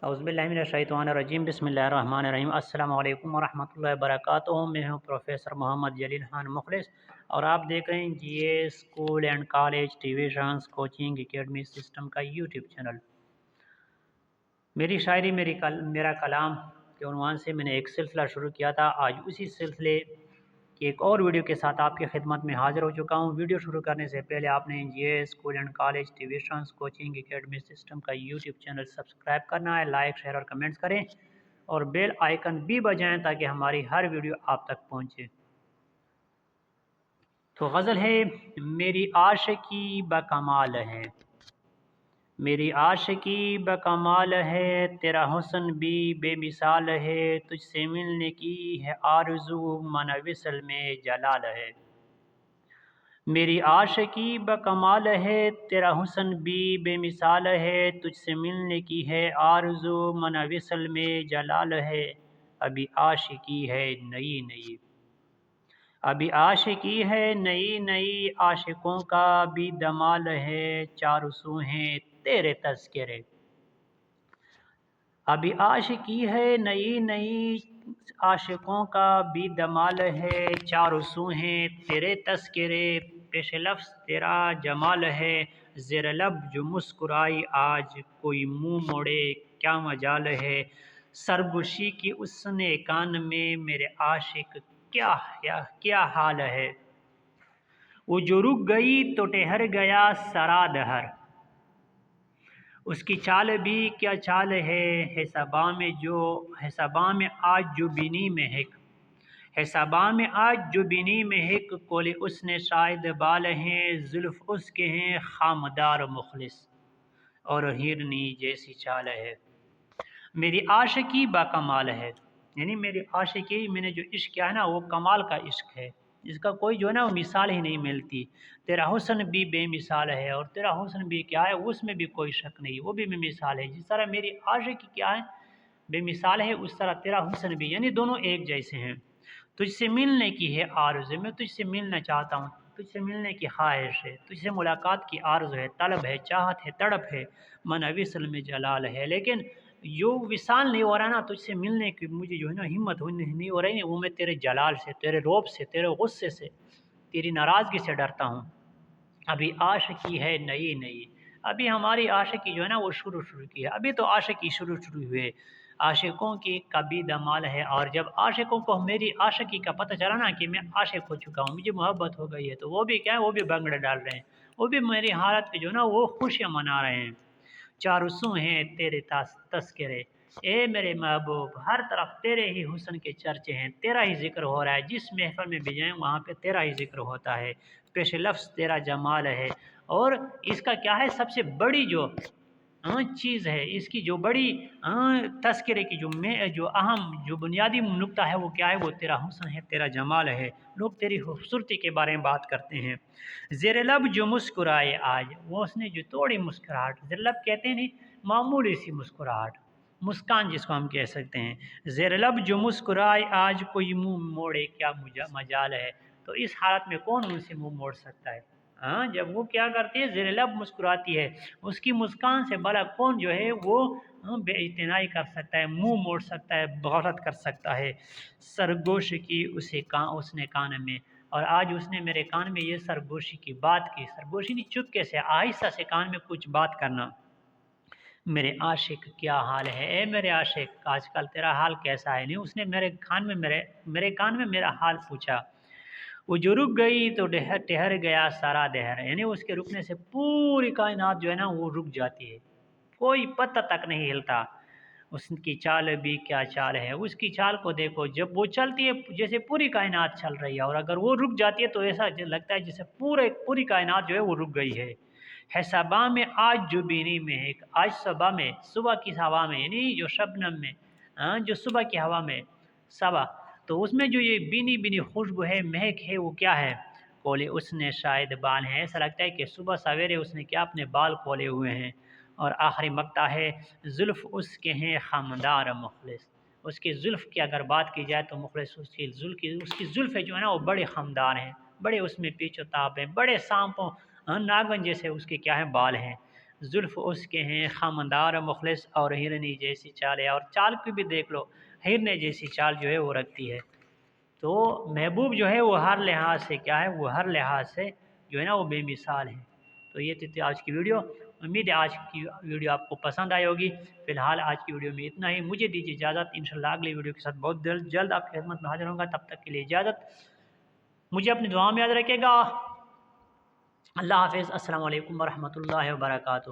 औज़ुबिल्लाहिमिनश्शैतानिर्रजीम बिस्मिल्लाहिर्रहमानिर्रहीम अस्सलामु अलैकुम वरहमतुल्लाहि वबरकातुहू। मैं हूँ प्रोफेसर मोहम्मद जलील खान मुखलिस और आप देख रहे हैं GA school and college tuitions coaching academy system का यूट्यूब चैनल। मेरी शायरी मेरा कलाम के उन्वान से मैंने एक सिलसिला शुरू किया था। आज उसी सिलसिले की एक और वीडियो के साथ आपकी खिदमत में हाज़िर हो चुका हूँ। वीडियो शुरू करने से पहले आपने GA school and college tuitions coaching academy system का यूट्यूब चैनल सब्सक्राइब करना है, लाइक शेयर और कमेंट्स करें और बेल आइकन भी बजाएं ताकि हमारी हर वीडियो आप तक पहुँचे। तो गज़ल है, मेरी आशिकी बकमाल है, मेरी आशिकी बकमाल है, तेरा हुस्न भी बेमिसाल है, तुझसे मिलने की है आरज़ू मन विसल में जलाल है। मेरी आशिकी बकमाल है, तेरा हुस्न भी बेमिसाल है, तुझसे मिलने की है आरज़ू मन विसल में जलाल है। अभी आशिकी है नई नई, अभी आशिकी है नई नई, आशिकों का भी दमाल है, चार सू हैं तेरे तज़किरे। अभी आशिकी है नई नई, आशिकों का भी दमाल है, चार सू हैं तेरे तज़किरे। पेश लफ्ज़ तेरा जमाल है, ज़ेर लब जो मुस्कुराई आज, कोई मुँह मोड़े क्या मजाल है। सरगोशी की उसने कान में मेरे आशिक क्या हाल है। वो जो रुक गई तो ठहर गया सरा दहर, उसकी चाल भी क्या चाल है सबा में आज जो बिनी में हिक, है सबा में आज जो बिनी में हिक, कोले उसने शायद बाल हैं, जुल्फ उसके हैं खामदार मुखलिस, और हिरनी जैसी चाल है। मेरी आशिकी बाकमाल है, यानी मेरी आशिकी मैंने जो इश्क किया है ना वो कमाल का इश्क है, इसका कोई जो है ना वो मिसाल ही नहीं मिलती। तेरा हुस्न भी बेमिसाल है, और तेरा हुस्न भी क्या है उसमें भी कोई शक नहीं, वो भी बेमिसाल है। जिस तरह मेरी आशिकी क्या है बेमिसाल है, उस तरह तेरा हुस्न भी, यानी दोनों एक जैसे हैं। तुझसे मिलने की है आरज़ू, मैं तुझसे मिलना चाहता हूँ, तुझसे मिलने की ख्वाहिश है, तुझसे मुलाकात की आरज़ू है, तलब है, चाहत है, तड़प है, मन विसल में जलाल है। लेकिन जो विसाल नहीं हो रहा ना तुझसे मिलने की, मुझे जो है ना हिम्मत नहीं हो रही है, वो मैं तेरे जलाल से, तेरे रौब से, तेरे गुस्से से, तेरी नाराज़गी से डरता हूँ। अभी आशिकी है नई नई, अभी हमारी आशिकी जो है ना वो शुरू की है, अभी तो आशिकी शुरू हुए। आशिकों की कभी दमाल है, और जब आशिकों को मेरी आशिकी का पता चला ना कि मैं आशिक हो चुका हूँ, मुझे मोहब्बत हो गई है, तो वो भी क्या है, वो भी भंगड़े डाल रहे हैं, वो भी मेरी हालत पे जो है ना वो खुशियाँ मना रहे हैं। चारुसू हैं तेरे तस्करे, ए मेरे महबूब हर तरफ तेरे ही हुस्न के चर्चे हैं, तेरा ही जिक्र हो रहा है, जिस महफिल में भी जाएं वहाँ पे तेरा ही जिक्र होता है। पेश लफ्ज़ तेरा जमाल है, और इसका क्या है सबसे बड़ी जो चीज़ है, इसकी जो बड़ी तस्करे की जो अहम जो बुनियादी नुक्ता है वो क्या है, वो तेरा हुस्न है, तेरा जमाल है। लोग तेरी खूबसूरती के बारे में बात करते हैं। ज़ेर लब जो मुस्कुराए आज, वो उसने जो थोड़ी मुस्कुराहट, ज़ेर लब कहते हैं नहीं, मामूली सी मुस्कुराहट, मुस्कान जिसको हम कह सकते हैं। ज़ेर लब जो मुस्कुराए आज, कोई मुँह मोड़े क्या मजाल है। तो इस हालत में कौन उनसे मुँह मोड़ सकता है। हाँ, जब वो क्या करती है ज़ेर लब मुस्कुराती है, उसकी मुस्कान से भला कौन जो है वो बेइतनाई कर सकता है, मुंह मोड़ सकता है, बगावत कर सकता है। सरगोश की उसने कान में, और आज उसने मेरे कान में ये सरगोशी की बात की। सरगोशी नहीं, चुपके से आहिस्ता से कान में कुछ बात करना। मेरे आशिक क्या हाल है, ए मेरे आशिक आजकल तेरा हाल कैसा है। नहीं, उसने मेरे कान में मेरा हाल पूछा। वो जो रुक गई तो ठहर गया सारा दहर, यानी उसके रुकने से पूरी कायनात जो है ना वो रुक जाती है, कोई पत्ता तक नहीं हिलता। उसकी चाल भी क्या चाल है, उसकी चाल को देखो, जब वो चलती है जैसे पूरी कायनात चल रही है, और अगर वो रुक जाती है तो ऐसा लगता है जैसे पूरी कायनात जो है वो रुक गई है सबा में आज जो बीनी में है, आज सबा में, सुबह की हवा में, यानी जो शबनम में, जो सुबह की हवा में सबा, तो उसमें जो ये बीनी बीनी खुशबू है, महक है, वो क्या है, कोले उसने शायद बाल हैं। ऐसा लगता है कि सुबह सवेरे उसने क्या अपने बाल खोले हुए हैं। और आखिरी मक्ता है, जुल्फ़ उसके हैं खामदार मुखलिस, उसकी जुल्फ़ की अगर बात की जाए तो मुखलिस उसकी जुल्फ़ें जो है ना वो बड़े खामदार हैं, बड़े उसमें पीछो ताप हैं, बड़े सांपों नागन जैसे उसके क्या हैं बाल हैं। زلف اس کے ہیں خامدار مخلص اور ہرنی جیسی چال ہے، اور چال کو بھی دیکھ لو، ہرنے جیسی چال جو ہے وہ رکھتی ہے۔ تو محبوب جو ہے وہ ہر لحاظ سے کیا ہے، وہ ہر لحاظ سے جو ہے نا وہ بے مثال ہے۔ تو یہ تھی آج کی ویڈیو، امید ہے آج کی ویڈیو آپ کو پسند آئی ہوگی۔ فی الحال آج کی ویڈیو میں اتنا ہی، مجھے دیجیے اجازت، انشاءاللہ اگلی ویڈیو کے ساتھ بہت جلد آپ کی خدمت میں حاضر ہوں گا۔ تب تک کے لیے اجازت، مجھے اپنی دعا میں یاد رکھیے گا۔ اللہ حافظ، السلام علیکم ورحمۃ اللہ وبرکاتہ۔